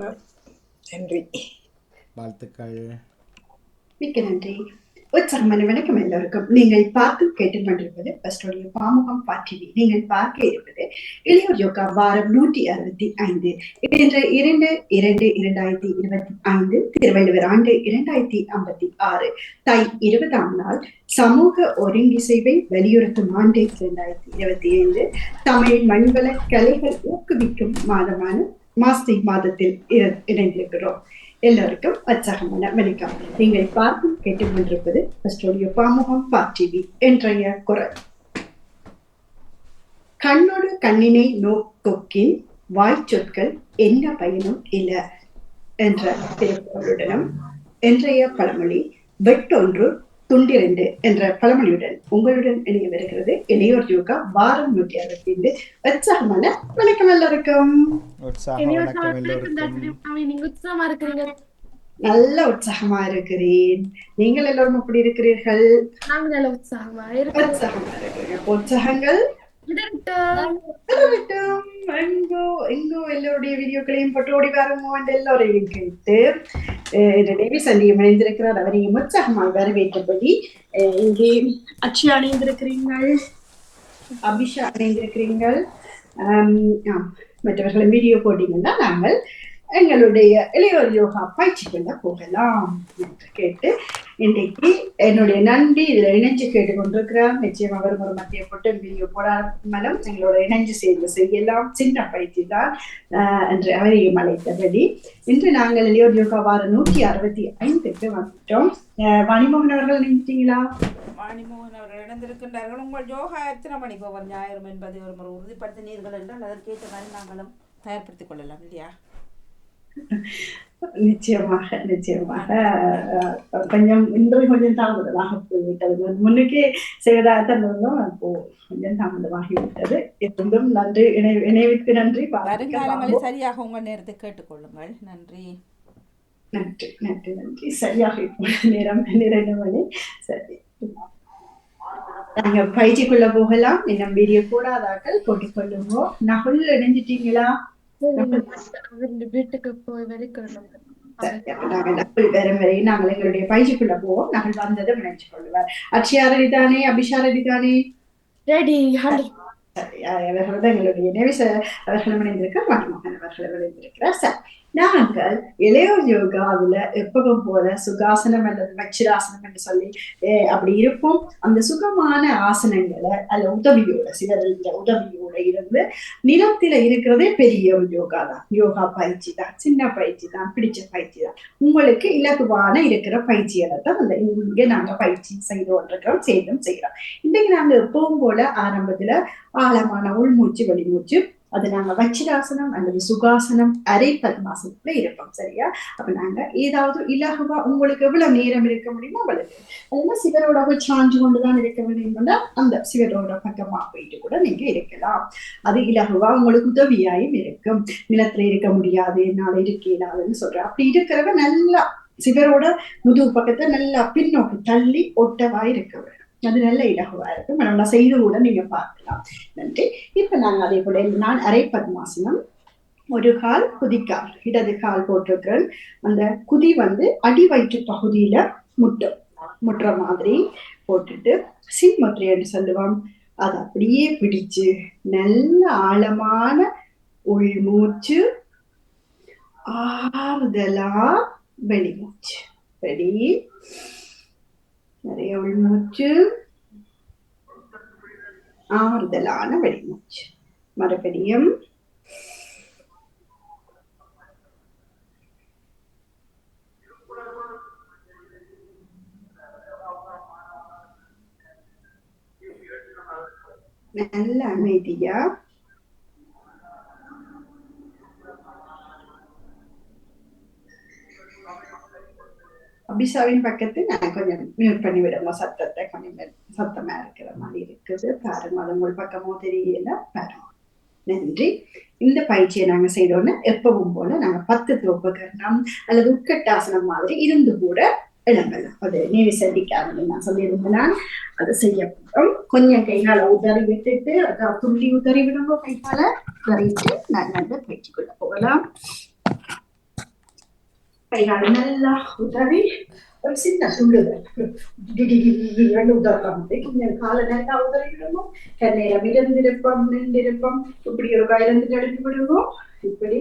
நன்றி. வாழ்த்துக்கள். மிக்க நன்றி. உற்சாகமான வணக்கம் எல்லோருக்கும். நீங்கள் பார்த்து கேட்டுக்கொண்டிருப்பது பஸ்டோடைய பாமுகம் பாட்டிவி. நீங்கள் பார்க்க இருப்பது இளையோர் யோகா வாரம் 165. இன்று 2/2/2025 திருவள்ளுவர் ஆண்டு 2056 தை 20ஆம் நாள் சமூக ஒருங்கிசைவை வலியுறுத்தும் ஆண்டு 2025 தமிழ் மண்வள கலைகள் ஊக்குவிக்கும் மாதமான மாசி மாதத்தில் இணைந்திருக்கிறோம். எல்லோருக்கும் உற்சாகமான வணக்கம். நீங்கள் பார்த்து கேட்டுக்கொண்டிருப்பது பஸ்டோடியோ பாமுகம் பாட்டிவி. இன்றைய குரல்: கண்ணோடு கண்ணினை நோக்கொக்கின் வாய்ச்சொற்கள் என்ன பயனும் இல்ல என்ற திருக்குறளுடனும் இன்றைய பழமொழி வெட்டொன்று துண்டிரண்டு என்ற பழமொழியுடன் உங்களுடன் இணைய வருகிறது இளையோர் யோகா வாரம் 165. உற்சாகமான வணக்கம் எல்லோருக்கும். நல்ல உற்சாகமா இருக்கிறேன். நீங்கள் எல்லோரும் எப்படி இருக்கிறீர்கள்? உற்சாகமா இருக்கிறீங்க. உற்சாகங்கள் எங்கோ எல்லோருடைய வீடியோக்களையும் போட்டோடி வரமோ என்று எல்லோரையும் கேட்டு சந்தியம் இணைந்திருக்கிறார். அவரையும் உற்சாகமாக வரவேற்றபடி இங்கே அக்ஷயா இணைந்திருக்கிறீர்கள், அபிஷா இணைந்திருக்கிறீர்கள். மற்றவர்களை வீடியோ போட்டீங்கன்னா நாங்கள் எங்களுடைய இளையோர் யோகா பயிற்சிகள்ல போகலாம் என்று கேட்டு இன்றைக்கு என்னுடைய நன்றி இதுல இணைஞ்சு கேட்டுக்கொண்டிருக்கிறார். நிச்சயம் அவர் ஒரு மத்திய போட்டு வீடியோ போடாமலும் எங்களோட இணைஞ்சு சேர்ந்து செய்யலாம். சின்ன பயிற்சி தான் என்று அவரையும் அழைத்தபடி இன்று நாங்கள் இளையோர் யோகா வாரம் 165க்கு வந்துட்டோம். வாணிமோகன் அவர்கள் நினைச்சிட்டீங்களா? வாணிமோகன் அவர்கள் இணைந்திருக்கின்றார்கள். உங்கள் யோகா எத்தனை மணிக்கு ஒவ்வொரு ஞாயிறு என்பதை ஒரு முறை உறுதிப்படுத்தினீர்கள் என்றால் அதற்கேற்ற மாதிரி நாங்களும் தயார்படுத்திக் கொள்ளலாம் இல்லையா? நிச்சயமாக கொஞ்சம் இன்று கொஞ்சம் தாமதமாக போய்விட்டது. முன்னுக்கே செய்வதாக அப்போ கொஞ்சம் தாமதமாகிவிட்டது. இருந்தும் நன்றி, இணைவிற்கு நன்றி. வருங்காலங்களில் சரியாக உங்கள் நேரத்தை கேட்டுக்கொள்ளுங்கள். நன்றி நன்றி நன்றி நன்றி. சரியாக நேரம் 2 மணி. சரி, நாங்க பயிற்சிக்குள்ள போகலாம். இன்னும் வீடியோ போடாதாக்கள் போட்டுக்கொள்ளுங்க. நகுல் இணைஞ்சிட்டீங்களா? வீட்டுக்கு போய் வரும் வரை நாங்கள் எங்களுடைய பயிற்சிக்குள்ள போவோம். நாங்கள் வந்ததை நினைச்சு கொள்ளுவார். அக்ஷயா ரெடி தானே? அபிஷா ரெடி தானே? அவர்களுடன் எங்களுடைய நேவிச அவர்களும் இணைந்திருக்கிறார், வாணிமோகன் அவர்களும் இணைந்திருக்கிறார். சார், நாங்கள் இளையோர் யோகாவில் எப்பவும் போல சுகாசனம் அல்லது வச்சிராசனம் என்று சொல்லி அப்படி இருப்போம். அந்த சுகமான ஆசனங்களை அல்ல உதவியோட சிலரின் உதவியோட இருந்து நிலத்தில இருக்கிறதே பெரிய ஒரு யோகா தான். யோகா பயிற்சி தான், சின்ன பயிற்சி தான், பிடிச்ச பயிற்சி தான். உங்களுக்கு இலகுவான இருக்கிற பயிற்சிகளை தான் அந்த இங்கே நாங்க பயிற்சி செய்து கொண்டிருக்கிறோம், செய்தும் செய்கிறோம். இன்றைக்கு நாங்க எப்பவும் போல ஆரம்பத்துல ஆழமான உள்மூச்சு வெளிமூச்சு, அது நாங்க வச்சிராசனம் அல்லது சுகாசனம் அரை பத்மாசனத்துல இருப்போம். சரியா? அப்ப நாங்க ஏதாவது இலகுவா உங்களுக்கு எவ்வளவு நேரம் இருக்க முடியுமோ அவ்வளவு. அதனால சிவரோட போய் சாஞ்சு கொண்டுதான் இருக்க வேண்டியதுன்னா அந்த சிவரோட பக்கமா போயிட்டு கூட நீங்க இருக்கலாம். அது இலகுவா உங்களுக்கு உதவியாயும் இருக்கும். நிலத்துல இருக்க முடியாது, என்னால இருக்க இயலாதுன்னு சொல்றேன். அப்படி இருக்கிறவ நல்லா சிவரோட முதுகு பக்கத்தை நல்லா பின்னோக்கி தள்ளி ஒட்டவா இருக்க. அது நல்ல இலகுவா இருக்கும். நல்லா செய்து கூட நீங்க பார்க்கலாம். நன்றி. இப்ப நாங்க அதே போல நான் அரை பத்மாசனம், ஒரு கால் குதிக்கால், இடது கால் போட்டிருக்கிறேன். அந்த குதி அடி வயிற்று பகுதியில முட்டுற மாதிரி போட்டுட்டு சின்முத்திரை என்று சொல்லுவோம். அதை அப்படியே பிடிச்சு நல்ல ஆழமான உள்மூச்சு, ஆறுதலா வெளிமூச்சு. ரெடி? நிறைய உள்மூச்சு, ஆறுதலான வெளிமூச்சு. மறுபடியும் நல்ல அமைதியா அபிஷாவின் பக்கத்து நான் கொஞ்சம் மியூட் பண்ணி விடுவோம். சத்தத்தை கொஞ்சம் சத்தமா இருக்கிற மாதிரி இருக்குது. பாருங்க, அது உங்கள் பக்கமோ தெரியல. பாருங்க. நன்றி. இந்த பயிற்சியை நாங்க செய்தோன்னு எப்பவும் போல நாங்க 10 தோப்புகரணம் அல்லது உட்கட்டாசனம் மாதிரி இருந்து கூட இடங்கள்லாம் அது நீவி சந்திக்காது நான் சொல்லியிருந்தேன். அதை செய்யப்படும். கொஞ்சம் கைகால உதறி விட்டுட்டு அதாவது துள்ளி உதறி விடுங்க. கைகால உதறிட்டு நாங்க அந்த பயிற்சிக்குள்ள போகலாம். கைகால நல்லா உதவி ஒரு சின்ன துள்ளுதல் கொஞ்சம் காலை நல்லா உதவிடணும். கண்ணீரம் இருந்திருப்போம் நின்றிருப்போம் இப்படி ஒரு கையிலிருந்து எடுத்து விடுவோம். இப்படி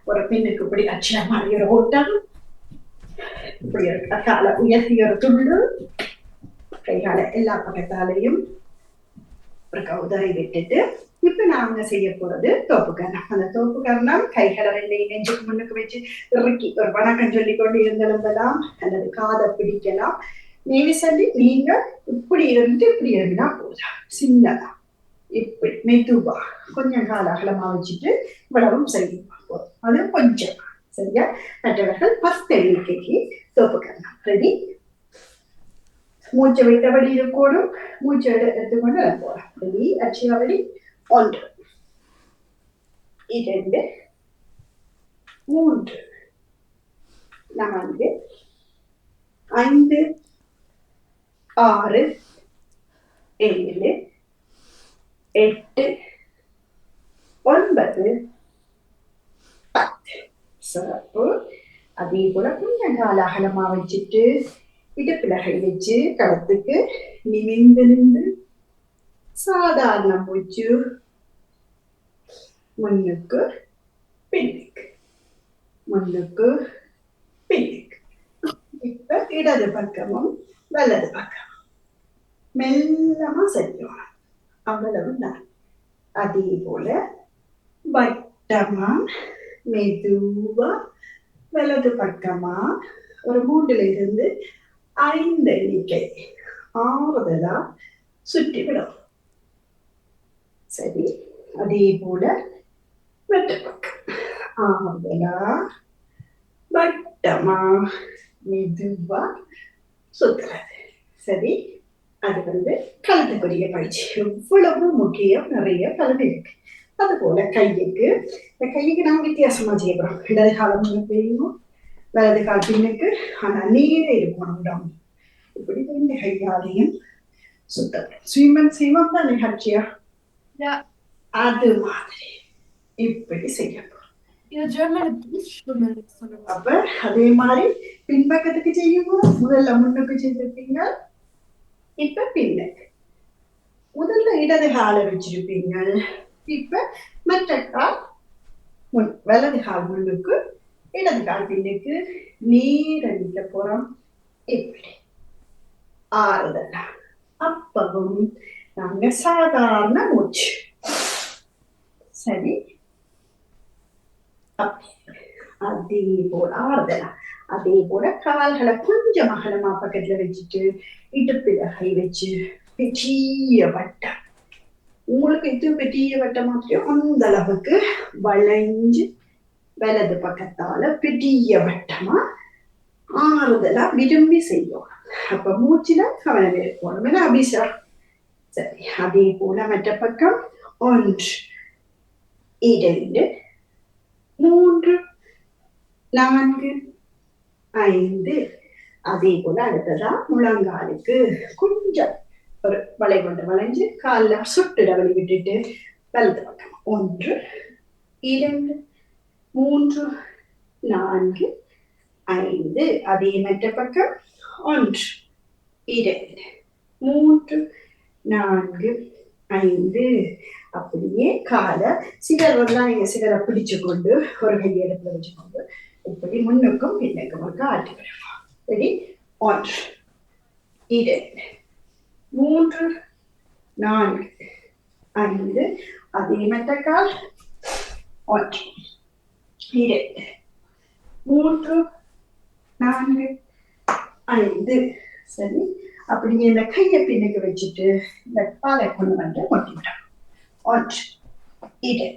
ஒரு பெண்ணுக்கு இப்படி அச்சா மாதிரி ஒரு ஓட்டம், இப்படி ஒரு காலை உயர்த்தி ஒரு துள்ளு, கைகால எல்லா பக்கத்தாலையும் ஒரு கவுதரை விட்டுட்டு இப்ப நாங்க செய்ய போறது தோப்பு கரணம். அந்த தோப்பு கரணம் கைகளை ரெண்டையும் நெஞ்சுக்கு முன்னுக்கு வச்சு இறக்கி ஒரு வணக்கம் சொல்லி கொண்டு இருந்தெல்லாம் அல்லது காதை பிடிக்கலாம். நீவி சொல்லி நீங்க இப்படி இருந்து இப்படி இருந்தா போதும். சின்னதா இப்படி மெதுவா கொஞ்சம் கால அகலமா வச்சுட்டு இவ்வளவும் செய்யுமா போதும். அது கொஞ்சம் சரியா. மற்றவர்கள் 10 எண்ணிக்கைக்கு தோப்பு கரணம். ரெடி? மூச்சை விட்டபடி இருக்கணும். மூச்சை எடுத்துக்கொண்டு போறோம். ரெடி? அச்சியாவடி 1 2 3 4 5 6 7 8 9 10. சிறப்பு. அதே போல கொஞ்சம் கால அகலமா வச்சுட்டு இடுப்புல கை வச்சு களத்துக்கு நிமிர்ந்து நின்று சாதாரண மூச்சு முன்னுக்கு பின்னுக்கு முன்னுக்கு பின்னுக்கு. இப்ப இடது பக்கமும் வலது பக்கமும் மெல்லமா செய்யணும். அவ்வளவுதான். அதே போல வட்டமா மெதுவா வலது பக்கமா ஒரு 3 இருந்து 5 எண்ணிக்கை ஆறுதலா சுற்றி விடும். சரி. அதே போல வெட்ட பக்கம் ஆறுதலா வட்டமா மெதுவா சுத்துறது. சரி. அது கழுத்துக்குரிய பயிற்சி எவ்வளவு முக்கியம். நிறைய பலன் இருக்கு. அது போல கைக்கு, இந்த கைக்கு நாம வித்தியாசமா செய்யறோம். இடது காலம் பெய்யணும், வலது கால் பின்னுக்கு. ஆனா நீரே இருக்கும் உடம்பு. இப்படி 2 கையாலையும் சுத்தப்படும். ஸ்விம்மன் செய்வோம் தான் நிகழ்ச்சியா அது மாதிரி இப்படி செய்யணும். அப்ப அதே மாதிரி பின்பக்கத்துக்கு செய்யும்போது முதல்ல முன்னுக்கு செஞ்சிருப்பீங்க, இப்ப பின்னுக்கு. முதல்ல இடது காலை வச்சிருப்பீங்க, இப்ப மற்ற கால் முன், வலது கால் முன்னுக்கு, இடது கால் பின்னுக்கு. நீரடிக்க போறோம். இப்படி ஆறுதலா. அப்பவும் நாங்க சாதாரண மூச்சு. சரி. அதே போல ஆறுதலா. அதே போல கால்களை கொஞ்சம் அகலமா பக்கத்துல வச்சுட்டு இடுப்புல கை வச்சு பெரிய வட்டம். உங்களுக்கு இது பெரிய வட்டம் மாத்திரம் அந்த அளவுக்கு வளைஞ்சு வலது பக்கத்தால பெரிய வட்டமா ஆறுதலா விரும்பி செய்யும். அப்ப மூச்சுல கவனம் இருக்கணும். அபிஷா. சரி. அதே போல மற்ற பக்கம் 1 2 3 4 5. அதே போல அடுத்ததா முழங்காலுக்கு கொஞ்சம் ஒரு வளை கொண்டு வளைஞ்சு காலில் சுட்டுட வழி விட்டுட்டு வலது பக்கம் 1 2 3 4 5. அதே மற்ற பக்கம் 1 2 3 4 5. அப்படியே காலை சிகரெல்லாம் நீங்க சிகரை பிடிச்சு கொண்டு ஒரு கையை எடுத்துல வச்சுக்கொண்டு இப்படி முன்னுக்கும் பின்னுக்கும் ஆட்டி விடுவோம். சரி. 1 2 3 4 5. அதே மற்ற கால் 1 2 3 4 5. சரி. அப்படியே இந்த கையை பின்னுக்கு வச்சுட்டு இந்த காலை கொண்டு வந்து ஒட்டி விடும். 1 2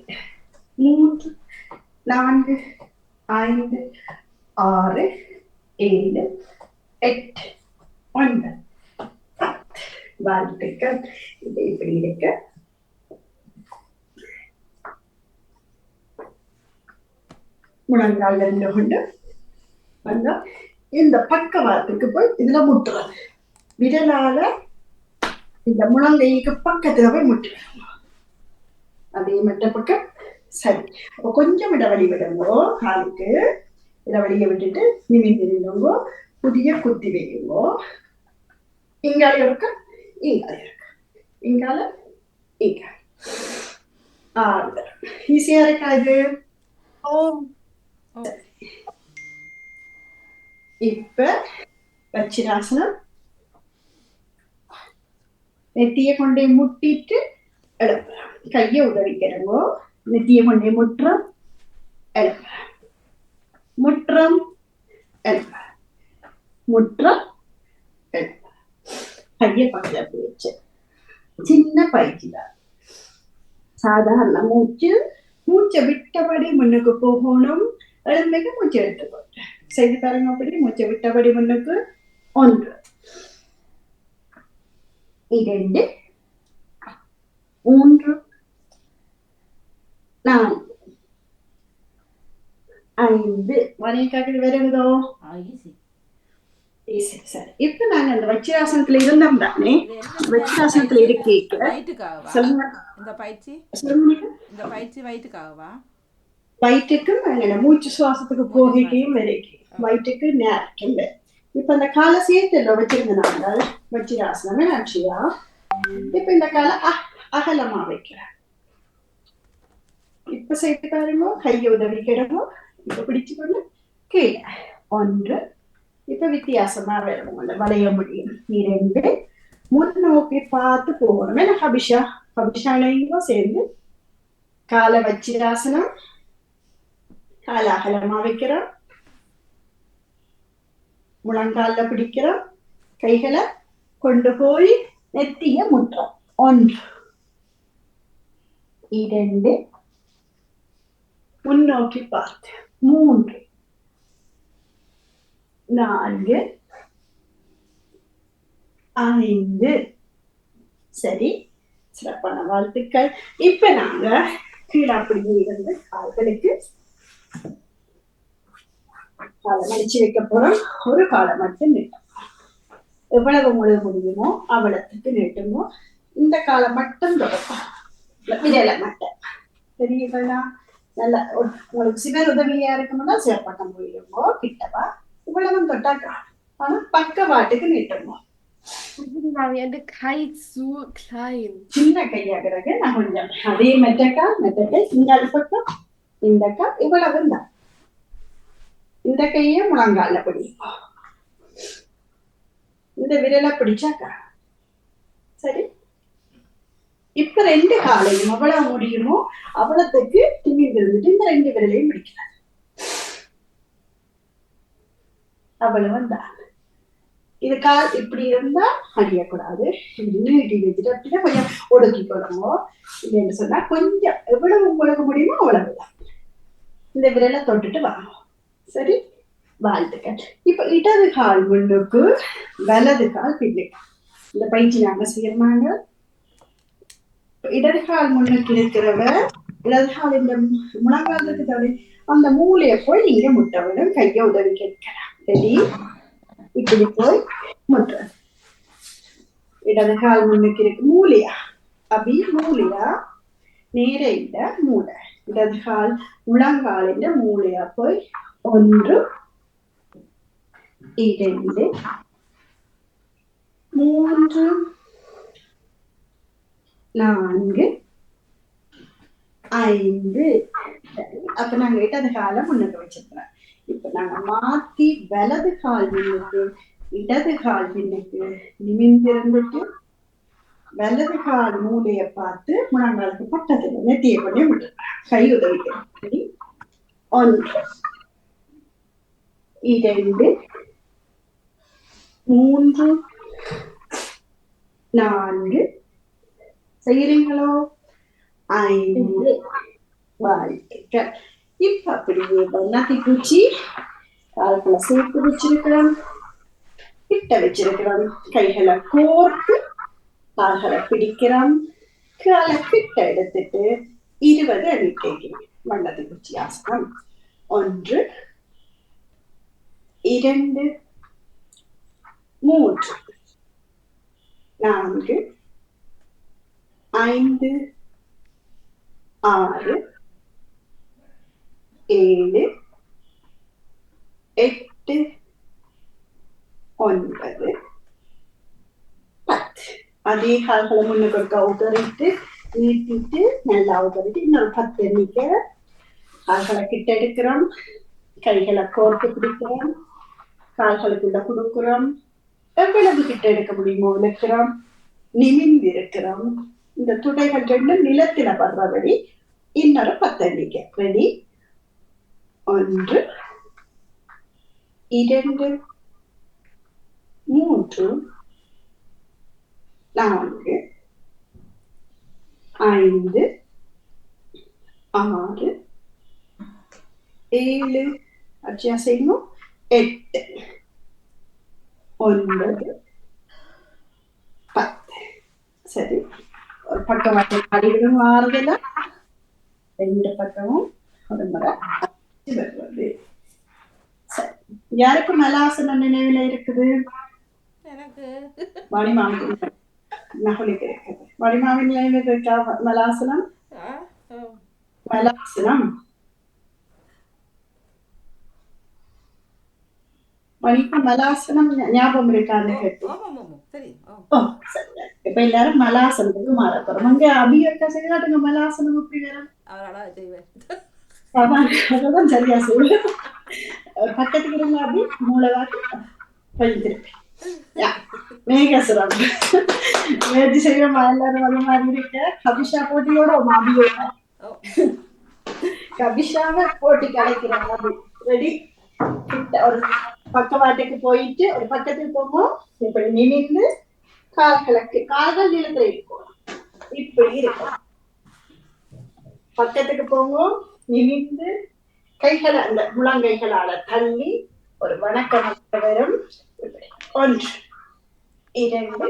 3 4 5 6 7 8 9 10. வாழ்த்துக்கள். இது இப்படி இருக்க. முழங்கால் 2 கொண்டு வந்தா இந்த பக்கவாதத்துக்கு போய் இதுல முட்டுறது. விரலால இந்த முழங்கைக்கு பக்கத்துல போய் முட்டுறது. அதே மற்ற பக்கம். சரி. அப்ப கொஞ்சம் இடைவெளி விடுங்கோ காலுக்கு. இதை வெளியே விட்டுட்டு நிமிந்து நில்லுங்கோ. புதிய குத்தி வைக்குங்கோ. இங்கால இருக்க, இங்கால இருக்க, இங்கால இங்க. ஈஸியா இருக்கா இது? இப்ப வச்சிராசனம். நெத்திய கொண்டே முட்டிட்டு எழுப்புறோம். கையை உதவிக்கிறோங்கோ. நெத்திய கொண்டே முட்டுறோம், எழுப்புறோம், முட்டுறோம், எழுப்புறோம், முட்டுறோம், எழுப்புறோம். கையை பக்கத்துல வச்சு சின்ன பயிற்சிதான். சாதாரண மூச்சை விட்டபடி முன்னுக்கு போகணும். எழுமைக்கு மூச்சை எடுத்துக்கொண்டு செய்து பாருங்க. அப்படி மூச்சை விட்டபடி முன்னுக்கு. 1 2 3 4 5. வரைக்காக்கள் வருதோ? சரி. இப்ப நாங்க அந்த வச்சிராசனத்துல இருந்தோம் தானே. வச்சிராசனத்துல இருக்கீங்க. சொல்லுங்க. இந்த பயிற்சி வயிற்றுக்காகவா? வயிற்றுக்கும் எங்க மூச்சு சுவாசத்துக்கு போகைக்கும் வரைக்கும் வயிற்றுக்கு நேரம். இப்ப இந்த கால சேர்த்துல வச்சிருந்தனால வச்சிராசனமே ஆட்சியா. இப்ப இந்த கால அகலமா வைக்கிறேன். இப்ப செய்து பாருங்க. கையை உதவிக்கிறோம். இப்ப பிடிச்சுக்கொண்டு கீழே. 1. இப்ப வித்தியாசமா வேணும். வளைய முடியும். 2. முன்னோக்கி பார்த்து போகணும். ஏன்னா ஹபிஷாலையும் சேர்ந்து காலை வச்சிராசனம். கால அகலமா வைக்கிறோம். முழங்கால பிடிக்கிறோம். கைகளை கொண்டு போய் நெத்திய முட்டுறோம். 1 2 முன்னோக்கி பார்த்து 3 4 5. சரி, சிறப்பான வாழ்த்துக்கள். இப்ப நாங்க கீழே அப்படியே இருந்து கால்களுக்கு காலை மடிச்சு வைக்க போறோம். ஒரு காலை மட்டும் நீட்டும். எவ்வளவு முழு முடியுமோ அவ்வளவுக்கு நீட்டுமோ. இந்த காலை மட்டும் தொடக்கும். விரல மட்டும். தெரியுங்களா? நல்லா உங்களுக்கு சிவர் உதவியா இருக்கணும்னா சிறப்பட்டம் போயிடுமோ. கிட்டவா இவ்வளவு தொட்டாக்கா. ஆனா பக்கவாட்டுக்கு நீட்டுமோ. சின்ன கையாகிறது நான் கொஞ்சம் அதே மெட்டக்கா இந்த பக்கம் இந்த கா இவ்வளவு தான். இந்த கையே முழங்கால பிடிக்கும். இந்த விரலை பிடிச்சாக்கா. சரி. இப்ப 2 காலையும் அவ்வளவு முடியுமோ அவ்வளவுக்கு திமிர்ந்து இருந்துட்டு இந்த 2 விரலையும் பிடிக்கிறார். அவ்வளவு தான். இது கால் இப்படி இருந்தா அடியக்கூடாது. நீட்டி வச்சுட்டு அப்படின்னா கொஞ்சம் ஒடுக்கி கொள்ளணும். இல்லைன்னு சொன்னா கொஞ்சம் எவ்வளவு உங்களுக்கு முடியுமோ அவ்வளவுதான். இந்த விரலை தொட்டுட்டு வரணும். சரி, வாழ்த்துக்கள். இப்ப இடது கால் முன்னுக்கு, வலது கால் பின்னுக்கு. இந்த பயிற்சி நாங்க செய்யறாங்க. இடது கால் முன்னுக்கு இருக்கிறவ இடது கால் இந்த முழங்காலத்துக்கு தவிர அந்த மூளைய போய் நீங்க முட்டவிடும். கையை உதவி கேட்கலாம். சரி, இப்படி போய் முட்டுற. இடது கால் முன்னுக்கு இருக்கு. மூளையா அப்படி மூளையா நேர இல்ல மூளை. இடது கால் முழங்காலின் மூளையா போய் 1 2 3 4 5. அப்ப நாங்க இடது காலை முன்னுக்கு வச்சிருக்கிறோம். இப்ப நாங்க மாத்தி வலது கால் முன்னுக்கு இடது கால் பின்னுக்கு நிமிர்ந்திருந்துட்டு வலது கால் மூளைய பார்த்து முழங்காலுக்கு பக்கத்துல நெத்திய கொண்டே விட்டுறேன். கை உதவிக்கிறேன். 1 2 3 4 செய்யறீங்களோ? 5. வாழ்த்துக்கள். இப்ப அப்படியே பண்ணாத்தி பூச்சி கால்களை சேர்த்து வச்சிருக்கிறோம். கிட்ட வச்சிருக்கிறோம். கைகளை கோர்த்து கால்களை பிடிக்கிறோம். காலை கிட்ட எடுத்துட்டு 20 அடிக்கிறோம். வண்ணத்தி பூச்சி ஆசனம். 1 2 3 4 5 6 7 8 9 10. அதே கால்களை முன்னுக்கு ஒருக்கா உதறிட்டு நீட்டிட்டு நல்லா உதறிட்டு இன்னொரு 10 எண்ணிக்கை. கால்களை கிட்ட எடுக்கிறோம், கைகளை கோர்த்து பிடிக்கிறோம், கால்களுக்குள்ள கொடுக்கிறோம், எவ்வளவு கிட்ட எடுக்க முடியுமோ இழுக்கிறோம், நிமிந்து இருக்கிறோம். இந்த துடைகள் ரெண்டும் நிலத்தில படுறபடி இன்னொரு 10 எண்ணிக்கை. ரெடி? 1 2 3 4 5 6 7 அச்சியா செய்யணும் 8 9 10. சரி, ஒரு பக்கம் அடிவிடும் ஆறுதலா, 2 பக்கமும் ஒரு முறை வருவது. சரி, யாருக்கு மலாசனம் நினைவுல இருக்குது? எனக்கு வடிமாவின் நகுலிக்கு இருக்குது. வடிமாவின் நினைவு இருக்கா மலாசனம்? மலாசனம் மணிக்கு மலாசனம் ஞாபகம் இருக்கான்னு கேட்டு. இப்ப எல்லாரும் மலாசனத்துக்கு மாற போறோம். அங்க அபியக்கா செய்யாட்டுங்க மலாசனம் அப்படி வரும். அதான் சரியா சொல்லு. பக்கத்துக்கு இருங்க, அப்படி மூளைவாக்கு பழித்திருப்பேன். மேகசுரம் முயற்சி செய்வோம். எல்லாரும் வர மாதிரி இருக்க. கபிஷா போட்டியோட அபியோட கபிஷாவை போட்டி கலைக்கிறாங்க. ரெடி? ஒரு பக்கவாட்டுக்கு போயிட்டு ஒரு பக்கத்துக்கு போகும். இப்படி நிமிர்ந்து கால்கள் நிலத்துல இருக்கும். இப்படி இருக்கும். பக்கத்துக்கு போகும், நிமிர்ந்து கைகளை அந்த முழங்கைகளால தள்ளி ஒரு வணக்கம் வரும். 1 2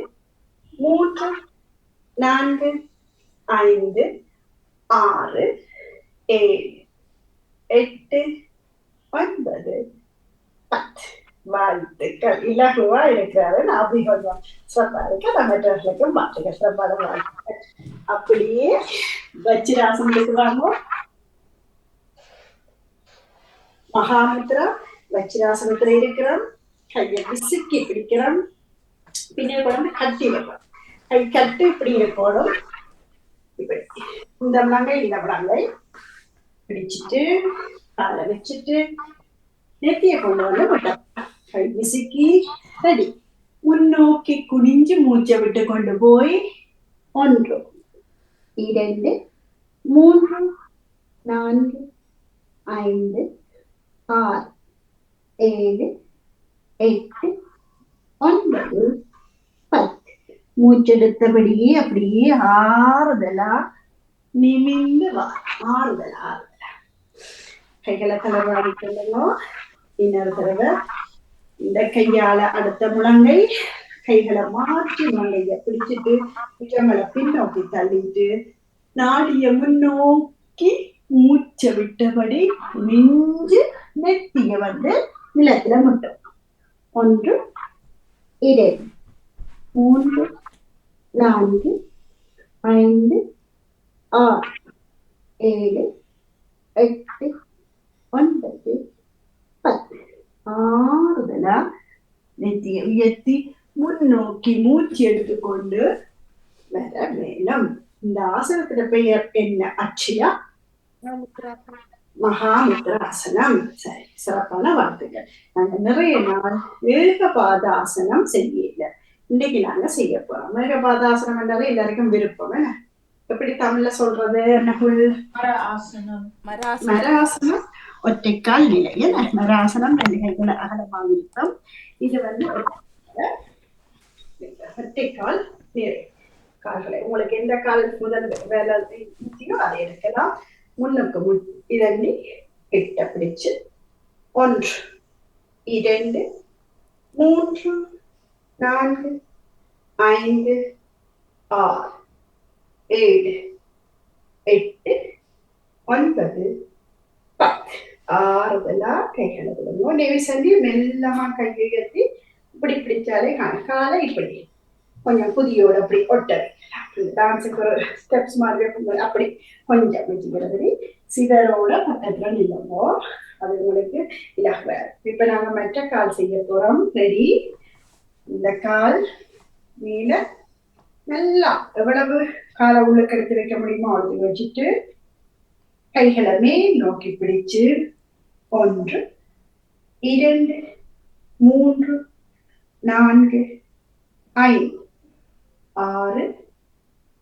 3 4 5 6 7 8 9 10. வாழ்த்துக்கள். இலகுவா இருக்கிறாரு. அபிகோஜம் சிறப்பா இருக்க. மற்றவர்களுக்கும் மாற்றுக சிறப்பான வாழ்த்துக்கள். அப்படியே வச்சிராசனத்துக்கு வாங்க. மகாமுத்ரா வச்சிராசனத்துல இருக்கிறோம். கையை விசுக்கி பிடிக்கிறோம். பின்னே கொண்டு கட்டி வைக்கிறோம். கை கட்டு இப்படி இருக்கணும். இப்படி இந்த முழங்கை இந்த முழங்கை பிடிச்சிட்டு காலை வச்சுட்டு நெத்தியை கொண்டு வந்து விட்டோம். கை விசுக்கி ரெடி. முன்னோக்கி குனிஞ்சு மூச்சை விட்டு கொண்டு போய் 1 2 3 4 5 6 7 8 9 10. மூச்செடுத்தபடியே அப்படியே ஆறுதலா நிமிந்து வா. ஆறுதலா கைகளை தளர்வாடி கொள்ளணும். இன்னொரு தடவை இந்த கையால அடுத்த முழங்கை கைகளை மாற்றி முழங்கைய பிடிச்சிட்டு புஜங்களை பின்னோக்கி தள்ளிட்டு நாடிய முன்னோக்கி மூச்சை விட்டபடி நெஞ்சு நெத்திய வந்து நிலத்துல முட்டும். 1 2 3 4 5 6 7 8 9 10. ஆறுதலா நெத்தியை உயர்த்தி முன்னோக்கி மூச்சு எடுத்துக்கொண்டு வர வேணும். இந்த ஆசனத்துல பெயர் என்ன அட்சயா? மகாமுத்ராசனம். சரி, சிறப்பான வார்த்தைகள். நாங்க நிறைய நாள் ஏகபாதாசனம் செய்யல. இன்னைக்கு நாங்க செய்ய போறோம். ஏகபாதாசனம் என்றாலே எல்லாருக்கும் விருப்பம். எப்படி தமிழ்ல சொல்றது? மராசனம் ஒற்றைக்கால் நிலையில். மராசனம் 2 கைகளை அகலமாக இருக்கும். இது வந்து ஒற்றைக்கால் நிலை. கால்களை உங்களுக்கு எந்த கால் முதல் வேலை அதை எடுக்கலாம். முன்னுக்கு இறங்கி கிட்ட பிடிச்சு 1 2 3 4 5 6 7 8 9 10. ஆறுதலா கைகளை விடுவோம். நெவி சந்தி மெல்லமா கையை உயர்த்தி இப்படி பிடிச்சாலே காலை இப்படி கொஞ்சம் புதியோட அப்படி ஒட்ட டான்ஸுக்கு ஒரு ஸ்டெப்ஸ் மாதிரி அப்படி கொஞ்சம் வச்சுக்கிறது சிதறோட பக்கத்துல நிலமோ அது உங்களுக்கு இலகுவ. இப்ப நாங்க மற்ற கால் செய்ய போறோம். ரெடி? இந்த கால் மேல நல்லா எவ்வளவு காலை உள்ளுக்கு எடுத்து வைக்க முடியுமோ அழுத்தி வச்சுட்டு கைகளை மேல் நோக்கி பிடிச்சு 1 2 3 4 5 6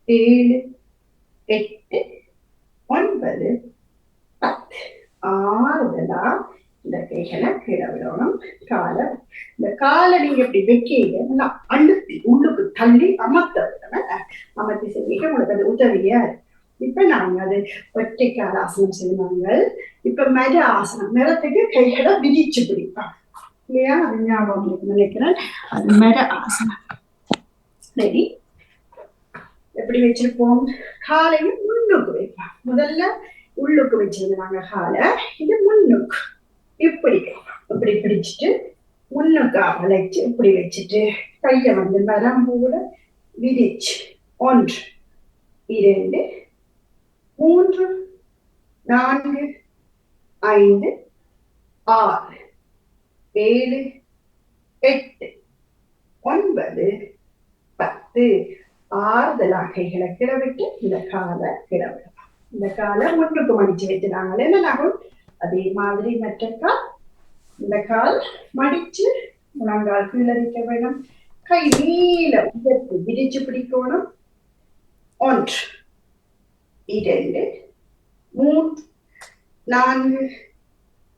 7 8 9 10 ஆறுதலா இந்த கைகளை கீழே விடணும். காலை இந்த காலை நீங்க இப்படி வைக்கீங்க நல்லா அழுத்தி உள்ளுக்கு தள்ளி அமர்த்த விடணும். அமர்த்தி செய்ய உங்களுக்கு அது உதவியா இருக்கு. இப்ப நாங்க அது ஒற்றைக்கால ஆசனம் செய்வாங்க. இப்ப மர ஆசனம், மரத்துக்கு கைகளை விரிச்சு பிடிப்பாங்க இல்லையா? அது ஞாபகம் நினைக்கிறேன். அது மர ஆசனம். சரி, எப்படி வச்சிருப்போம்? காலையும் முன்னுக்கு வைப்போம். முதல்ல உள்ளுக்கு வச்சிருந்தாங்க காலை, இது முன்னுக்கு இப்படி இப்படி பிடிச்சிட்டு முன்னுக்கா வளைச்சு இப்படி வச்சுட்டு கையை வந்து வரம்போட விரிச்சு 1 2 3 4 5 6 7 8 9 10 ஆறுதலா கைகளை கிளவிட்டு இந்த காலை கிளவிடலாம். இந்த காலை முன்னுக்கு மடிச்சு வைக்கிறாங்களே என்னாகும்? அதே மாதிரி மற்ற கால் இந்த கால் மடிச்சு முழங்கால் கீழே வைக்க வேணும். கை நீல உயர்த்து விரிச்சு பிடிக்கணும். 1 2 3 4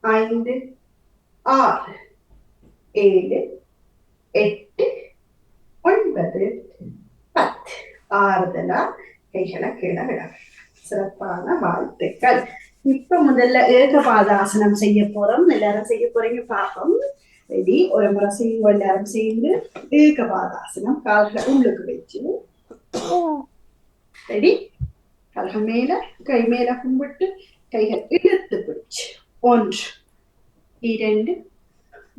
5 6 7 8 9 10 ஆறுதலா கைகளை கீழே விட. சிறப்பான வாழ்த்துக்கள். இப்ப முதல்ல ஏகபாதாசனம் செய்ய போறோம். எல்லாரும் செய்ய போறீங்க பார்ப்போம். ரெடி? ஒரு முறை செய்யுங்க எல்லாரும் சேர்ந்து. ஏகபாதாசனம் கால்களை உள்ளுக்கு வச்சு ரெடி? கால்கள் மேல கை மேல கும்பிட்டு கைகள் இழுத்து பிடிச்சு 1 2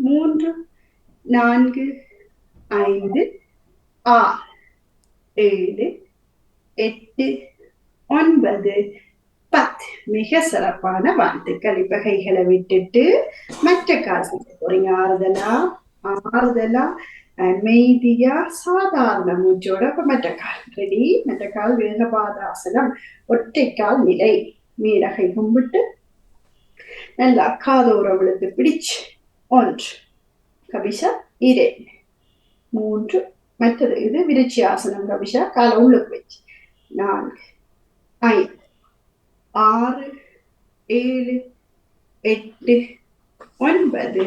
3 4 5 6 7 8 9 10. மிக சிறப்பான வாழ்த்துக்கள். இப்ப கைகளை விட்டுட்டு மற்ற கால் செய்ய போறீங்க. ஆறுதலா அமைதியா சாதாரண மூச்சோட. இப்ப மற்ற கால் ரெடி? மற்ற கால் வேகபாதாசனம், ஒற்றைக்கால் நிலை. மேலகை கும்பிட்டு நல்லா காதோர விழுத்து பிடிச்சு 1 கபிஷா 2 3 மற்றது இது விருச்சி ஆசனம். கபிஷா காலை உள்ளுக்கு வச்சு 4 5 6 7 8 9 10.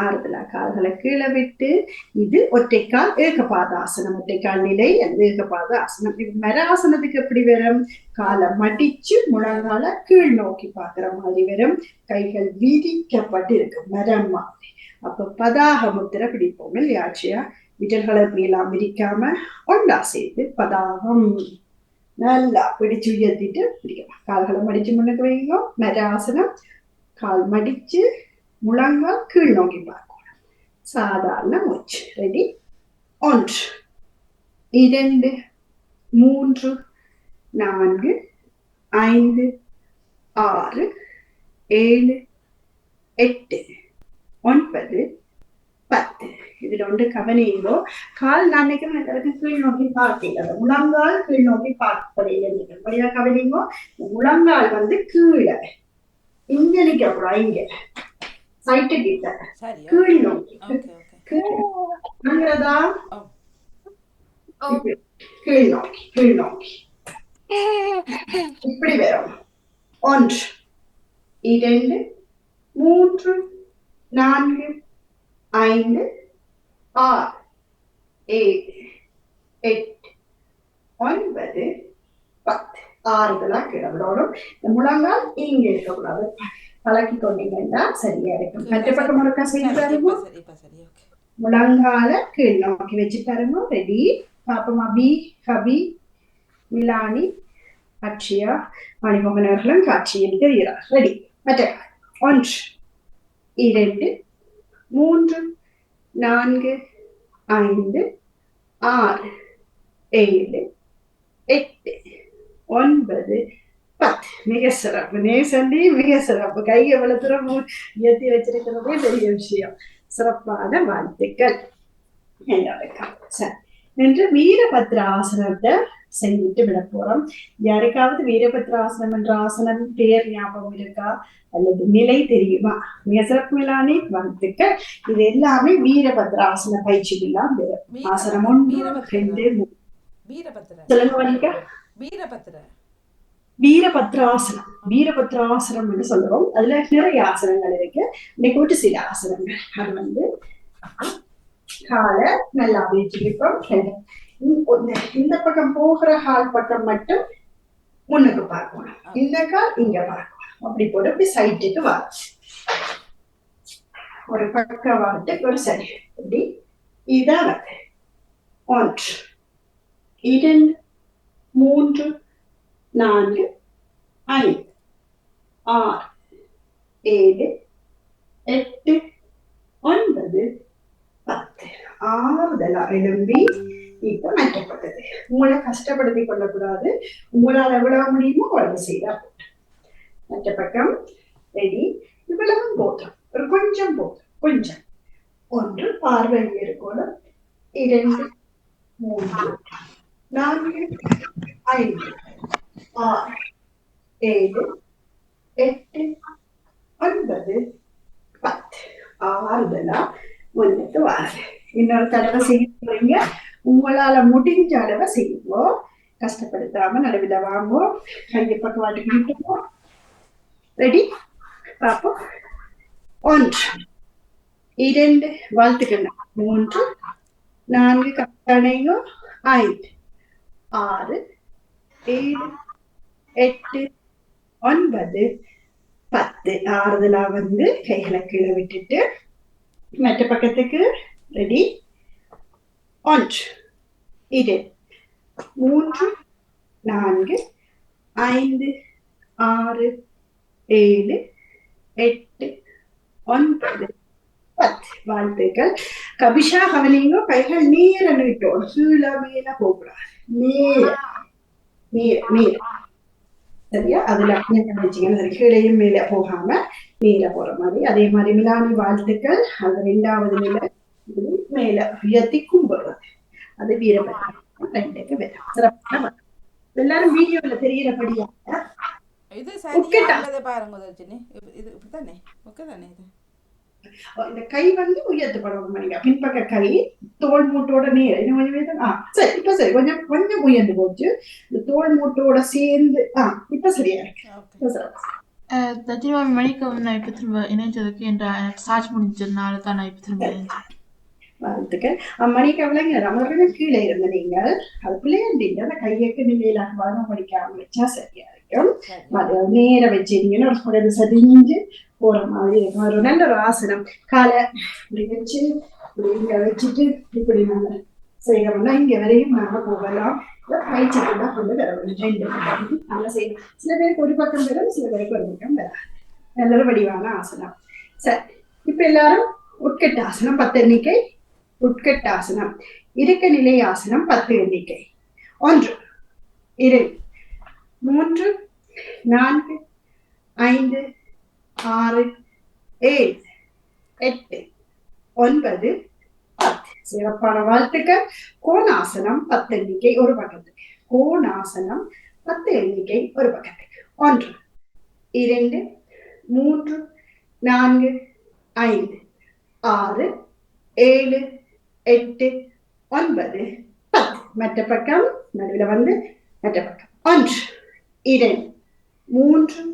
ஆறுதலா கால்களை கீழே விட்டு இது ஒற்றைக்கால் ஏகபாதாசனம். ஒற்றைக்கால் நிலை ஏகபாத ஆசனம். இது மர ஆசனத்துக்கு எப்படி வரும்? காலை மடிச்சு முழங்கால கீழ் நோக்கி பாக்குற மாதிரி வரும். கைகள் விரிக்கப்பட்டு இருக்கு மரம் மாதிரி. அப்ப பதாக முத்திரை பிடிப்போம் இல்லையாச்சியா? விரல்களை இப்படி எல்லாம் விரிக்காம ஒண்டா சேர்த்து பதாகம் நல்லா பிடிச்சு உயர்த்திட்டு பிடிக்கலாம். கால்களை மடிச்சு முன்னுக்கு வைங்க. மர ஆசனம். கால் மடிச்சு முழங்கால் கீழ் நோக்கி பார்க்கணும். சாதாரண மூச்சு. ரெடி? 1 2 3 4 5 6 7 8 9 10. இதுல ஒன்று கவனிங்கோ. கால் நான் நினைக்கிறேன் எல்லாருக்கும் கீழ் நோக்கி பார்க்கல. முழங்கால் கீழ் நோக்கி பார்ப்பதையா கவனிங்கோ. முழங்கால் வந்து கீழே இங்க நிக்க இங்க சைட்டு கிட்ட கீழ் நோக்கி கீழ் நோக்கி இப்படி வரும். 1 2 3 4 5 6 7 8 9 10. ஆறுதலா கிடவிடணும். முழங்கால் இங்க இருக்கக்கூடாது. பழக்கி கொண்டீங்கன்னா சரியா இருக்கும். மற்ற பக்கம் முழக்கா செய்து பாருங்க. முழங்கால கீழ் நோக்கி வச்சு பாருங்க. ரெடி? பாப்போம். அபி, ஹபி, மிலானி, அக்ஷயா, மணிமோகன் அவர்களும் காட்சியில் தெரிகிறார். ரெடி? மற்ற 1 2 3 4 5 6 7 8 9 10. மிக சிறப்பு நேசண்டி, மிக சிறப்பு. கையை எவ்வளவு தூரம் உயர்த்தி வச்சிருக்கிறதே பெரிய விஷயம். சிறப்பான வாழ்த்துக்கள். சரி, நின்று வீரபத்ர ஆசனத்தை செய்துட்டு விட போறோம். யாருக்காவது வீரபத்ராசனம் என்ற ஆசனம் பெயர் ஞாபகம் இருக்கா அல்லது நிலை தெரியுமா? மிக சிறப்பு மிலானி, வாழ்த்துக்கள். இது எல்லாமே வீரபத்ராசன பயிற்சிகள்லாம் வரும். ஆசனம் 1 2 3. சொல்லுங்க வனிகா. வீரபத்ராசனம், வீரபத்ராசனம் என்று சொல்லுவோம். அதுல நிறைய ஆசனங்கள் இருக்கு. இன்னைக்கு ஒரு சில ஆசனங்கள். அது காலை நல்லா வீழ்ச்சிருப்போம். இந்த பக்கம் போகிற கால் பக்கம் மட்டும் முன்னுக்கு பார்க்கணும், இந்த கால் இங்க பார்க்கணும். அப்படி போட்டு அப்படி சைட்டுக்கு வா, ஒரு பக்கம் வாட்டு ஒரு சரி. அப்படி இதான் 1 2 3 4 5 6 7 8 9 10. ஆறுதலா எழும்பி இப்ப மற்றப்பட்டது. உங்களை கஷ்டப்படுத்தி கொள்ளக்கூடாது. உங்களால் எவ்வளவு முடியுமோ அவ்வளவு செய்தா போட்டோம். மற்ற பக்கம் ரெடி. இவ்வளவு போதும், ஒரு கொஞ்சம் போதும், கொஞ்சம். 1 பார்வை இருக்கணும். 2 3 4 5 6 7 8 9 10. ஆறுதலா முன்னுக்கு வாங்க. இன்னொரு தடவை செய்ய, உங்களால முடிஞ்ச அளவை செய்வோம். கஷ்டப்படுத்தாம நடுவில் வாங்குவோம். கையை பக்கவாட்டுக்கு விட்டுவோம். ரெடி, பார்ப்போம். 1 2 வாழ்த்துக்கள். 3 4 கட்டணையோ 5 6 7 8 9 10. ஆறுதலா கைகளை கீழே விட்டுட்டு மற்ற பக்கத்துக்கு ரெடி. 1 2 3 4 5 6 7 8 9 10. வாழ்த்துக்கள். கபிஷா கவனிங்க, கைகள் நீர நீட்டோம். கீழே மேல போகக்கூடாது. நீர நீர நீர சரியா? அதுல வச்சுக்கணும். கீழையும் மேல போகாம நீர போற மாதிரி. அதே மாதிரி மிலானி வாழ்த்துக்கள். அது 2வது நிலை மேல உயர்த்தி கும்பிடுறது. அது வீரபத்ரம் 2க்கு வரும். சிறப்பான எல்லாரும் வீடியோல தெரியறபடியா இந்த கை உயர்த்தப்படணும். பின்பக்க கை தோல் மூட்டோட நேர் சரி. இப்ப சரி, கொஞ்சம் கொஞ்சம் உயர்ந்து போச்சு. இந்த தோல் மூட்டோட சேர்ந்து இப்ப சரியா இருக்கு. மணிக்கு நான் இப்ப திரும்ப இணைஞ்சதுக்கு என்ற சார்ஜ் முடிஞ்சதுனால தான் நான் இப்ப திரும்ப இணைஞ்சேன். வாழ்த்துக்கள். மணிக்கவலைங்க அவர்களும் கீழே இருந்த நீங்கள் அது பிள்ளைங்க அந்த கையக்கு நிலையிலாக வரம் படிக்காம வச்சா சரியா இருக்கும். நேர வச்சிருந்தீங்கன்னா ஒரு குறைந்து சதிஞ்சு போற மாதிரி இருக்கும். ஒரு நல்ல ஒரு ஆசனம். காலை இப்படி வச்சு இப்படி இங்க வச்சுட்டு இப்படி நாங்க செய்யறோம்னா இங்க வரையும் நாங்க போகலாம். பயிற்சிக்கு தான் கொண்டு வர வேண்டும். நல்லா செய்யணும். சில பேருக்கு ஒரு பக்கம் வரும், சில பேருக்கு ஒரு பக்கம் வராது. நல்ல வடிவான ஆசனம். சரி, இப்ப எல்லாரும் உட்கட்ட ஆசனம் 10 எண்ணிக்கை. உட்கட்டாசனம். இருக்க நிலை ஆசனம் 10 எண்ணிக்கை. 1 2 3 4 5 6 7 8 9 10. சிறப்பான வாழ்த்துக்கள். கோணாசனம் 10 எண்ணிக்கை ஒரு பக்கத்துக்கு. கோணாசனம் 10 எண்ணிக்கை ஒரு பக்கத்துக்கு. 1 2 3 4 5 6 7 8 9 10. மற்ற பக்கம் நடுவில் மற்ற பக்கம். 1 2 3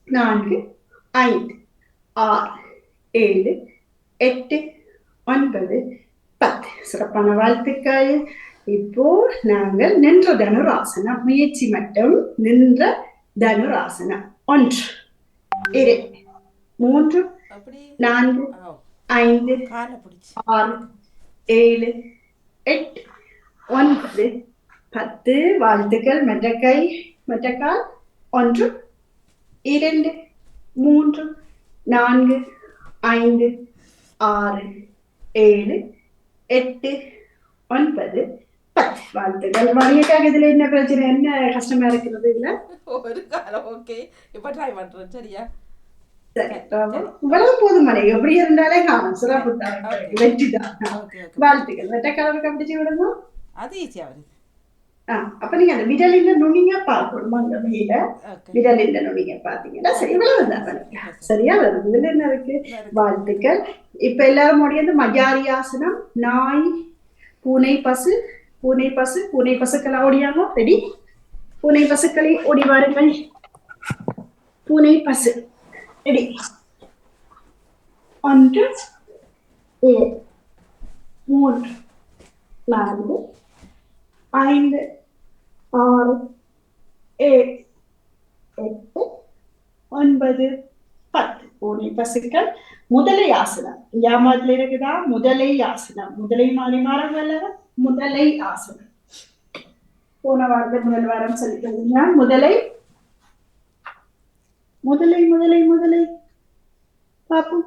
4 5 6 7 8 9 10. சிறப்பான வாழ்த்துக்கள். இப்போ நாங்கள் நின்ற தனுராசனம். முயற்சி மட்டும். நின்ற தனுராசனம். 1 2 3 4 5 6 7 8 9 10. வாழ்த்துக்கள். மற்றக்கை மற்றக்கால். 1 2 3 4 5 6 7 8 9 10 வாழ்த்துக்கள் மணியக்காக. இதுல என்ன பிரச்சனை, என்ன கஷ்டமா இருக்கிறது இல்ல? ஒரு காலம் ஓகே. இப்போ ட்ரை பண்ணுறோம் சரியா? சரி இவ்வளவு போதும் மலை, எப்படி இருந்தாலே காணும் சிறப்பு தான், வெற்றி தான். Okay okay. வாழ்த்துக்கள். வெட்ட கலர் கம்பிச்சு விடுங்க. அது ஈஸியாக வருது. அப்ப நீங்க அந்த விரலின் நுனிங்க பார்க்கணும். அந்த மேல ஓகே. விரலின் நுனிங்க பாத்தீங்கன்னா சரி, இவ்வளவுதான் பாருங்க. சரியா வருது. இதுல என்ன இருக்கு? வாழ்த்துக்கள். இப்ப எல்லாரும் முடியாது மஜாரியாசனம். நாய், பூனை, பசு, பூனை பசு, பூனை பசுக்கள் ஓடியாமோ. ரெடி? பூனை பசுக்களை ஓடி வாருங்கள். பூனை பசு ரெடி? 1 2 3 4 5 6 7 8 9 10 பூனை பசுக்கள். முதலை ஆசனம். யாமத்துல இருக்குதா? முதலை ஆசனம். முதலை மாறி மாறவல்ல, முதலை ஆசனம். போன வாரத்தை முதல் வாரம் சொல்லிட்டு முதலை முதலை முதலை முதலை பாப்போம்.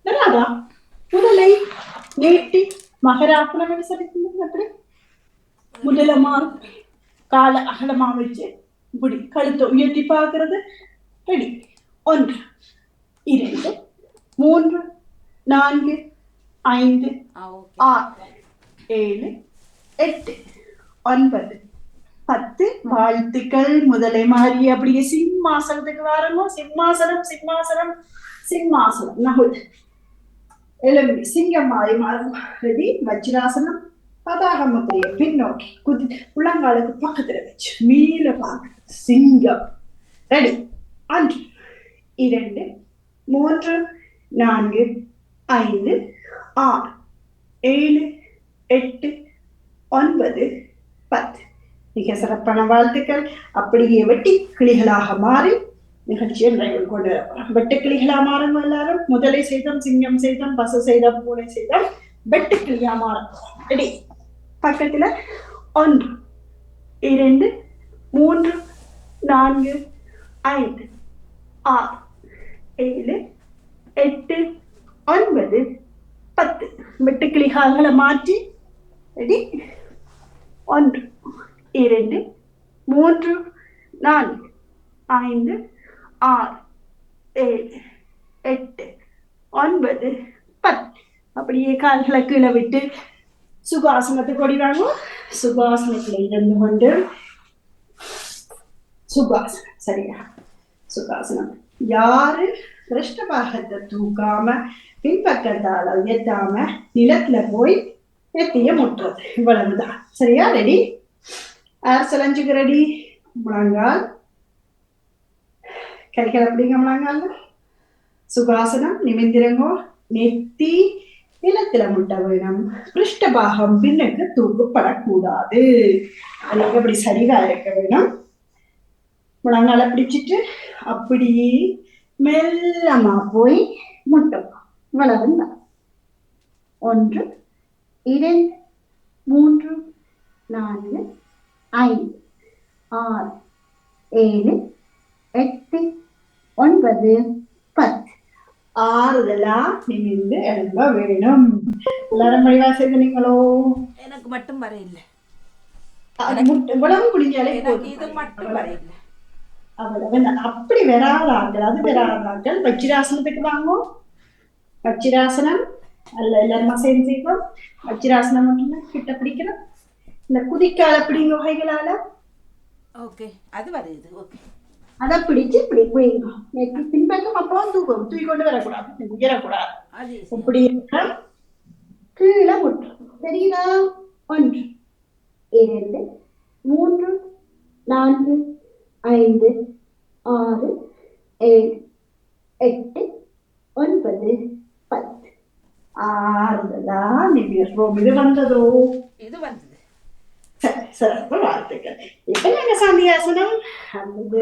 வராதா? முதலை நீட்டி மகராசனம் சொல்லிட்டு அப்படி முதலமா கால அகலமா வச்சு இப்படி கழுத்தை உயர்த்தி பார்க்கறது. ரெடி? 1 2 3 4 5 6 7 8 9 10 வாழ்த்துக்கள். முதலை மாறி அப்படியே சிம்மாசனத்துக்கு வரணும். சிம்மாசனம் சிம்மாசனம் சிம்மாசனம். நகுல் எலும்பி சிங்கம் மாறி மாறணும். ரெடி? வஜ்ராசனம். பதாக முத்திரையை பின்னோக்கி குதி உள்ளங்காலுக்கு பக்கத்துல வச்சு மீள பார்க்க சிங்கம். ரெடி? 1 2 3 4 5 6 7 8 9 10. மிக சிறப்பான வாழ்த்துக்கள். அப்படியே வெட்டி கிளிகளாக மாறி நிகழ்ச்சியை நிறைவு கொண்டு வரப்போம். வெட்டுக்கிளிகளா மாறும். எல்லாரும் முதலை செய்தோம், சிங்கம் செய்தோம், பசு செய்தோம், பூனை செய்தோம், வெட்டுக்கிளியா மாறும். ரெடி? பக்கத்துல 1 2 3 4 5 6 7 8 9 10 வெட்டுக்கிளிகளை மாற்றி. ரெடி? 1 2 3 4 5 6 7 8 9 10. அப்படியே கால்களை கீழே விட்டு சுகாசனத்துக்கு ஓடிவாங்க. சுகாசனத்துல இருந்து கொண்டு சுகாசனம். சரியா? சுகாசனம். யாரு கிருஷ்ணபாகத்தை தூக்காம பின்பக்கத்தால உயர்த்தாம நிலத்துல போய் நெத்திய முட்டுறது. இவ்வளவுதான். சரியா? ரெடி? அரசலஞ்சுக்கு ரெடி? முழங்கால் கைகள் அப்படிங்க முழங்கால். சுகாசனம். நிமிந்திரங்கோ. நெத்தி நிலத்துல முட்ட வேணும். பிருஷ்டபாகம் பின்னுக்கு தூக்கப்படக்கூடாது. அதுக்கு அப்படி சரிவா இருக்க வேணும். முழங்கால பிடிச்சிட்டு அப்படியே மெல்லமா போய் முட்டும். இவ்வளவுதான். 1 2 3 4 5 6 7 8 9 10. ஆறுதலா நிமிர்ந்து எழும்ப வேணும். எல்லாரும் வழிவா செய்தீங்களோ? எனக்கு மட்டும் வர இல்லை. இவ்வளவு முடிஞ்சாலே இது மட்டும் வர இல்லை. அவ்வளவு. அப்படி வராதார்கள், அது வராதார்கள் வஜ்ராசனத்துக்கு வாங்கும். வஜ்ராசனம் அல்ல எல்லாருமா சேர்ந்து செய்வோம். வஜ்ராசனம் மட்டும் கிட்ட பிடிக்கணும். இந்த குதிக்கால பிடிங்க வகைகளால. ஓகே, அது வருது. ஓகே, அதை பிடிச்சு இப்படி போயிடும். நெத்தி பின்பக்கம் அப்பவும் தூக்கும். தூக்கி கொண்டு வரக்கூடாது, உயரக்கூடாது. இப்படி கீழே முட்டும். சரிங்களா? 1 2 3 4 5 6 7 8 9 10. ஆறுதலா நிமிர்றோம். இது வந்ததோ? இது வந்தது. சிறப்பு. வாழ்த்துக்கள். இப்ப நாங்க சந்தியாசனம் அல்லது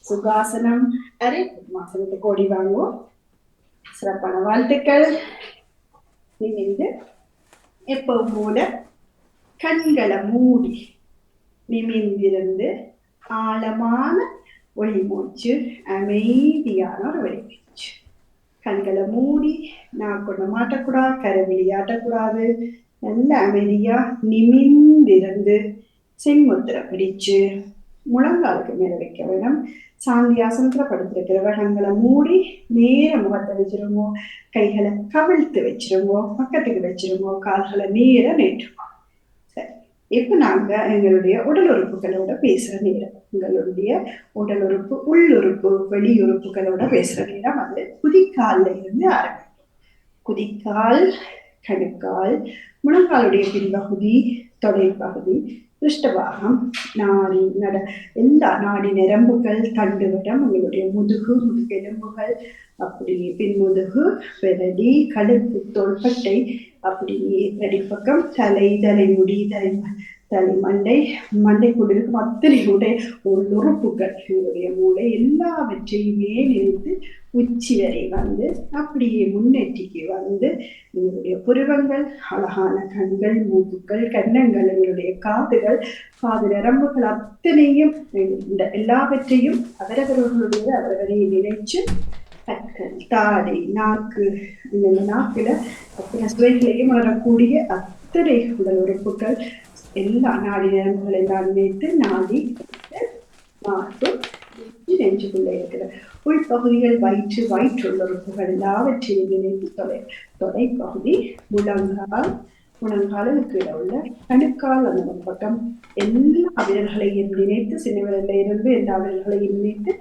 சுகாசனம் அரே மாசனத்துக்கு ஓடி வாங்குவோம். சிறப்பான வாழ்த்துக்கள். நிமிர்ந்து எப்பவும் போல கண்களை மூடி நிமிர்ந்திருந்து ஆழமான ஒளி மூச்சு, அமைதியான ஒரு வெளி மூச்சு. கண்களை மூடி நாக்கொண்டு மாட்டக்கூடாது, கரவிழி ஆட்டக்கூடாது. நல்ல அமைதியா நிமிர்ந்திருந்து செங்குத்திர பிடிச்சு முழங்காலுக்கு மேல வைக்க வேணும். சாந்தி ஆசனத்துல படுத்திருக்கிறவ கண்களை மூடி நேர முகத்தை வச்சிருங்கோ, கைகளை கவிழ்த்து வச்சிருங்கோ, பக்கத்துக்கு வச்சிருங்கோ, கால்களை நேர நேற்றுவோம். சரி, இப்ப நாங்க எங்களுடைய உடல் உறுப்புகளோட பேசுற நேரம். எங்களுடைய உடல் உறுப்பு, உள்ளுறுப்பு, வெளியுறுப்புகளோட பேசுற நேரம். அது குதிக்கால்ல இருந்து ஆரம்பிக்கும். குதிக்கால், கணுக்கால், முழங்காலுடைய பின்பகுதி, தொடைப்பகுதி, திருஷ்டபாகம், நாடி எல்லா நாடி நரம்புகள், தண்டுவிடம், உங்களுடைய முதுகு, முதுகெலும்புகள், அப்படியே பின்முதுகு, பெரடி, கழுத்து, தோள்பட்டை, அப்படியே அடிப்பக்கம், தலை, தலைமுடி, தலைமண்டை, மண்டைக்குள் இருக்கும் அத்தனை உள்ளுறுப்புகள், உங்களுடைய மூளை எல்லாவற்றையுமே நினைத்து உச்சி வரை வந்து அப்படியே முன்னேற்றிக்கு வந்து எங்களுடைய புருவங்கள், அழகான கண்கள், மூக்குகள், கன்னங்கள், எங்களுடைய காதுகள், காது நரம்புகள் அத்தனையும் இந்த எல்லாவற்றையும் அவரவர்களுடைய அவரவரை நினைச்சு பற்கள், தாடை, நாக்கு, இந்த நாக்குல அத்தனை சுவைகளையும் வரக்கூடிய அத்தனை உடல் உறுப்புகள் எல்லா நாடி நரம்புகள் எல்லாம் நினைத்து நாடி மாட்டு நெஞ்சுக்குள்ளே இருக்கிற உள்பகுதிகள், வயிற்று, வயிற்றுள்ளுறுப்புகள் எல்லாவற்றையும் நினைத்து தொடைப்பகுதி, முழங்காலுக்கு கீழே உள்ள கணுக்கால், அந்த பக்கம் எல்லா விரல்களையும் நினைத்து, சின்ன விரல்ல இருந்து எல்லா விரல்களையும் நினைத்து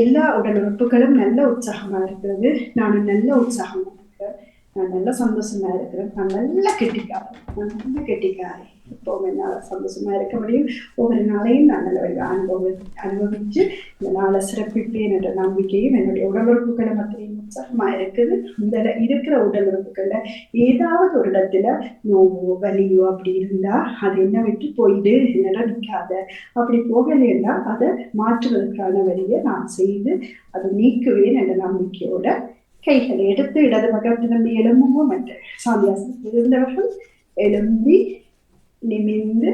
எல்லா உடல் உறுப்புகளும் நல்ல உற்சாகமா இருக்கிறது. நானும் நல்ல உற்சாகமா இருக்கிறேன், நான் நல்ல சந்தோஷமா இருக்கிறேன், நான் நல்ல கெட்டிக்காரன், எப்பவும் என்னால சந்தோஷமா இருக்க முடியும். ஒவ்வொரு நாளையும் நான் நல்ல அனுபவிச்சு இந்த நாளை சிறப்பிப்பேன் என்ற நம்பிக்கையும் என்னுடைய உடல் உறுப்புகளை மத்தியும் உற்சாகமா இருக்குது. இந்த இருக்கிற உடல் உறுப்புகள்ல ஏதாவது ஒரு இடத்துல நோவோ வலியோ அப்படி இருந்தா அது என்ன விட்டு போயிடு, என்னடா நிற்காத, அப்படி போகலைன்னா அதை மாற்றுவதற்கான வழியை நான் செய்து அதை நீக்குவேன் என்ற நம்பிக்கையோட கைகளை எடுத்து இடது பக்கத்திலிருந்து எலும்பும் மற்ற சாந்தியாசனத்தில் இருந்தவர்கள் எலும்பி நிமிர்ந்து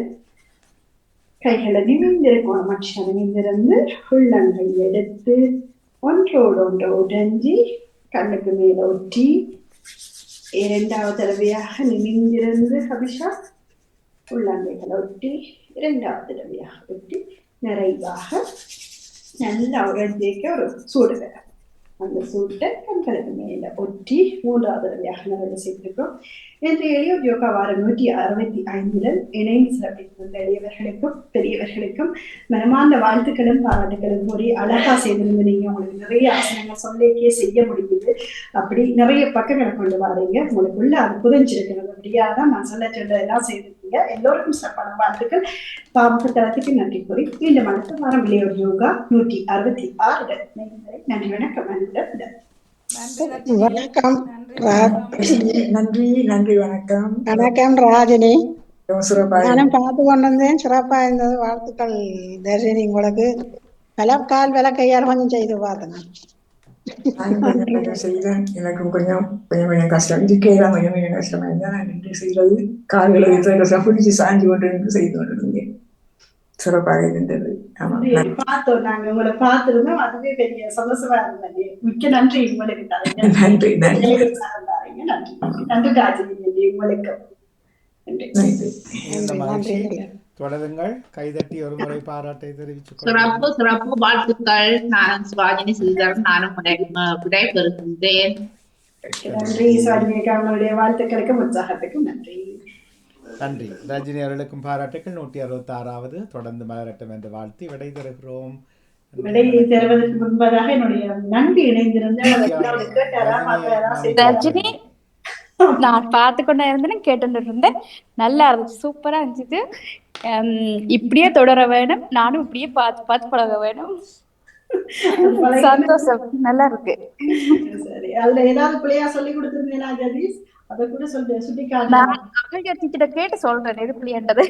கைகளை நிமிர்ந்திருக்கணும். மற்ற நிமிர்ந்திருந்து உள்ளங்கை எடுத்து ஒன்றோடு ஒன்று உடைஞ்சி கண்ணுக்கு மேல ஒட்டி இரண்டாவது தடவையாக நிமிர்ந்திருந்து அபிஷா உள்ளங்கைகளை ஒட்டி இரண்டாவது தடவையாக ஒட்டி நிறைவாக நல்லா உடைஞ்சிக்க ஒரு சூடு வேற. அந்த சூட்டை கண்களுக்கு மேல ஒட்டி மூன்றாவது தடவையாக நிறைவு செய்திருக்கிறோம். இன்று எளியோர் யோகா வாரம் 165 இணைந்து சிறப்பித்திருந்த எளியவர்களுக்கும் பெரியவர்களுக்கும் மனமார்ந்த வாழ்த்துக்களும் பாராட்டுகளும் கூறி அழகா செய்திருந்த நீங்க உங்களுக்கு நிறைய ஆசனங்கள் சொல்லிக்கே செய்ய முடியுது. அப்படி நிறைய பக்கங்களை கொண்டு வாரீங்க, உங்களுக்குள்ள அது புரிஞ்சிருக்கிறது. அப்படியாதான் நான் சொல்ல எல்லாம் செய்திருக்கீங்க. எல்லோருக்கும் சிறப்பான வாழ்த்துக்கள். பாவக தளத்துக்கு நன்றி கூறி மீண்டும் அடுத்த வாரம் இளையோர் யோகா 166 நன்றி. வணக்கம். வணக்கம். நன்றி நன்றி. வணக்கம். வணக்கம் ராஜினி. நானும் சிறப்பாக பார்த்து கொண்டு வந்தேன், சிறப்பா இருந்தது. வாழ்த்துக்கள் தர்ஷினி. உங்களுக்கு கால் விளக்கையால் கொஞ்சம் செய்து பார்த்தேன். கொஞ்சம் செய்தேன். எனக்கும் கொஞ்சம் கஷ்டம் இதுக்கேதான் கொஞ்சம் கஷ்டமா இருந்தா நான் நின்று செய்யறது. கால்களை பிடிச்சி சாஞ்சு கொண்டு செய்து கொண்டிருந்தேன். சிறப்பாக இருந்தது. ஆமா, பார்த்தோம். நாங்க உங்களை பார்த்திருந்தோம், அதுவே பெரிய சந்தோஷமா இருந்தது. மிக்க நன்றி உங்களுக்கு. நன்றி நன்றி நன்றி நன்றி ராஜினி, உங்களுக்கு நன்றி. நன்றி. தொடருங்கள். கைதட்டி ஒரு முறை பாராட்டை தெரிவிச்சுக் சிறப்பு சிறப்பு வாழ்த்துக்கள். நான் சிவாஜினி ஸ்ரீதரன். நானும் விடை பெறுகின்றேன். நன்றி சிவாஜினிக்கு, அவங்களுடைய வாழ்த்துக்களுக்கும் உற்சாகத்துக்கும் நன்றி. நன்றி. ரஜினி அவர்களுக்கும் பாராட்டுக்கள். 166வது தொடர்ந்து மலரட்டும் என்று வாழ்த்தி விடை தருகிறோம். விடை தருவதற்கு முன்பதாக என்னுடைய நன்றி இணைந்திருந்த ரஜினி நான் பார்த்து கொண்டே இருந்தேன், கேட்டு இருந்தேன். நல்லா இருந்துச்சு, சூப்பரா இருந்துச்சு. இப்படியே தொடர வேணும், நானும் இப்படியே பார்த்து பார்த்து பழக வேணும். சந்தோஷம், நல்லா இருக்கு. சரி, அதுல ஏதாவது பிள்ளையா சொல்லி கொடுத்திருந்தீங்களா ஜதீஷ்? அதை கூட சுட்டி கேட்டு சொல்றேன் எது பிள்ளைன்றது.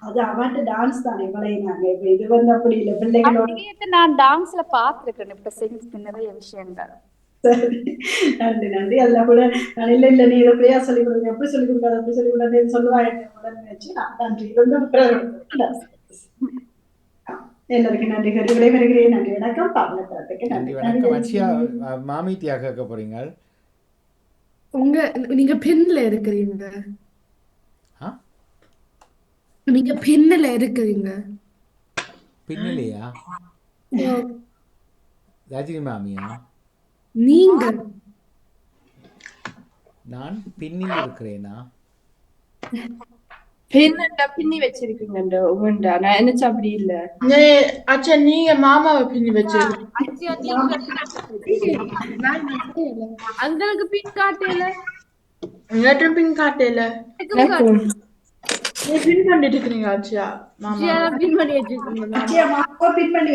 அது அவன்ட்டு டான்ஸ் தானே நாங்க இப்ப இது வந்து அப்படி இல்ல, பிள்ளைகளோட நான் டான்ஸ்ல பாத்துருக்கேன் இப்ப செஞ்சு நிறைய விஷயங்கள். நன்றி நன்றி. அதுல கூட நான் இல்ல இல்ல நீ எப்படியா சொல்லி கொடுங்க, எப்படி சொல்லி கொடுக்காது, அப்படி சொல்லி கொடுக்காதுன்னு சொல்லுவாங்க. நன்றி. எல்லாருக்கும் நன்றி கூறி விடைபெறுகிறேன். நன்றி வணக்கம். பாவனத்தரத்துக்கு நன்றி நன்றி. வணக்கம். அச்சியா மாமித்தியா கேட்க போறீங்க? நீங்க பெண்ல இருக்கிறீங்க, ஆ நீங்க பெண்ணுல இருக்கிறீங்க. பின்னிலையா? ரஜினி மாமியா? நீங்க நான் பின்னில் இருக்கிறேனா? பெண்ணா பின்னி வச்சிருக்கீங்க உண்டா? நான் நினைச்சா அப்படி இல்ல. அச்சா நீங்க மாமாவை பின்னி வச்சிருக்கீங்க. அங்களுக்கு பின் காட்டல, எங்கேயும் பின் காட்டல. எனக்கும் நீ பின் பண்ணிட்டு இருக்கிறீங்க அச்சா மாமா. பின் பண்ணி வச்சிருக்கீங்க. நிச்சயமா பின் பண்ணி